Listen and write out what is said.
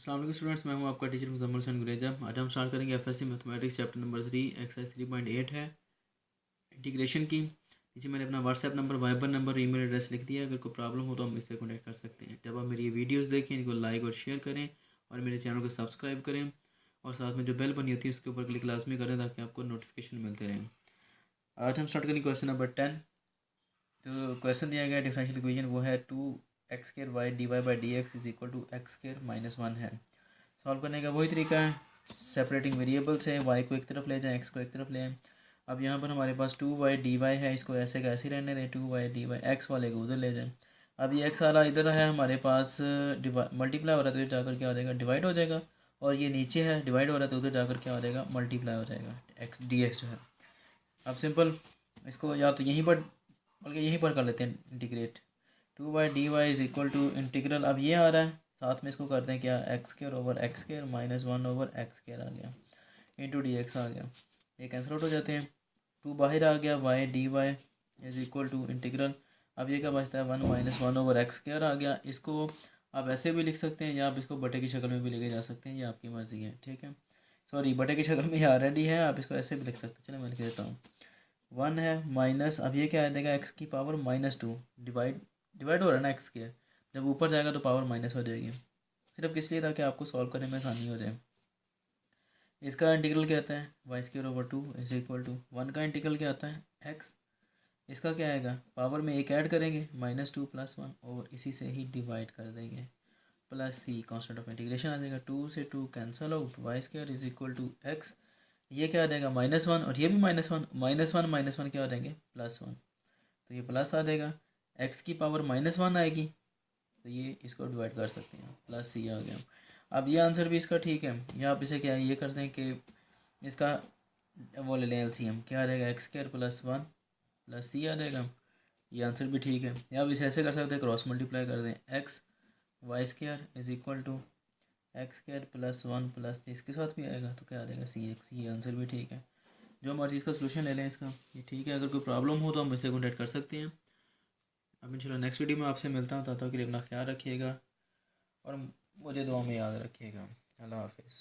अस्सलाम वालेकुम स्टूडेंट्स, मैं हूं आपका टीचर मुज़म्मिल हसन गुरेजा। आज हम स्टार्ट करेंगे FSc mathematics chapter number 3 exercise 3.8 है इंटीग्रेशन की। नीचे मैंने अपना WhatsApp number, Viber number, email address लिख दिया। अगर कोई प्रॉब्लम हो तो हम इससे कॉन्टैक्ट कर सकते हैं। जब आप मेरी ये वीडियोस देखें, इनको लाइक और शेयर करें और मेरे चैनल को सब्सक्राइब करें और साथ में जो बेल बनी होती है उसके ऊपर क्लिक लाजमी करें ताकि आपको नोटिफिकेशन मिलते रहें। आज हम स्टार्ट करेंगे क्वेश्चन नंबर 10। जो क्वेश्चन दिया गया डिफरेंशियल इक्वेशन वो है 2x² y dy/dx is equal to x² - 1 है। सॉल्व करने का वही तरीका है, सेपरेटिंग वेरिएबल्स है। y को एक तरफ ले जाएं, x को एक तरफ ले आएँ। अब यहाँ पर हमारे पास 2y dy है, इसको ऐसे का ऐसे रहने दें। 2y dy x वाले को उधर ले जाएं। अब ये x वाला इधर है हमारे पास, मल्टीप्लाई हो रहा है तो इधर जाकर क्या हो जाएगा, डिवाइड हो जाएगा। और ये नीचे है, डिवाइड हो रहा है तो उधर जाकर क्या हो जाएगा, मल्टीप्लाई हो जाएगा। x dx जो है, अब सिंपल इसको या तो यहीं पर बल्कि यहीं पर कर लेते हैं integrate. 2y dy is equal to integral, अब ये आ रहा है साथ में इसको करते हैं क्या, x² - 1/x² आ गया, इंटू डी एक्स आ गया। ये कैंसिल आउट हो जाते हैं, 2 बाहर आ गया। y dy is equal to integral, अब ये क्या बचता है, 1 - 1/x² आ गया। इसको आप ऐसे भी लिख सकते हैं या आप इसको बटे की शक्ल में भी लेके जा सकते हैं, ये आपकी मर्ज़ी है। ठीक है, सॉरी बटे की शक्ल में ये ऑलरेडी है, आप इसको ऐसे भी लिख सकते हैं। चलो मैं लिख देता हूँ, 1 है माइनस, अब ये क्या आ जाएगा, x की पावर -2, डिवाइड डिवाइड हो रहा है ना x के, जब ऊपर जाएगा तो पावर माइनस हो जाएगी। सिर्फ किस लिए, ताकि आपको सॉल्व करने में आसानी हो जाए। इसका इंटीग्रल क्या आता है, y²/2 इज इक्वल टू 1 का इंटीग्रल क्या आता है, x। इसका क्या आएगा, पावर में एक ऐड करेंगे -2 + 1 और इसी से ही डिवाइड कर देंगे, plus c constant of integration आ जाएगा। 2 से 2 cancel out, y² is equal to x। ये क्या आ जाएगा, -1 और ये भी -1, -1 क्या हो जाएंगे, +1, तो ये प्लस आ जाएगा। x की पावर -1 आएगी तो ये इसको डिवाइड कर सकते हैं, प्लस c आ गया। अब ये आंसर भी इसका ठीक है, या आप इसे क्या ये करते हैं कि इसका वो ले लें एलसीएम, क्या आ जाएगा, x² + 1 + c आ जाएगा। ये आंसर भी ठीक है, या आप इसे ऐसे कर सकते हैं, क्रॉस मल्टीप्लाई कर दें, x y² is equal to x² + 1 + इसके साथ भी आएगा तो क्या आ जाएगा, cx। ये आंसर भी ठीक है, जो मर्जी इसका सोल्यूशन ले लें इसका, ये ठीक है। अगर कोई प्रॉब्लम हो तो हम इससे कॉन्टैक्ट कर सकते हैं। अब इंशाल्लाह नेक्स्ट वीडियो में आपसे मिलता हूँ, तब तक के लिए अपना ख्याल रखिएगा और मुझे दुआ में याद रखिएगा। अल्लाह हाफिज़।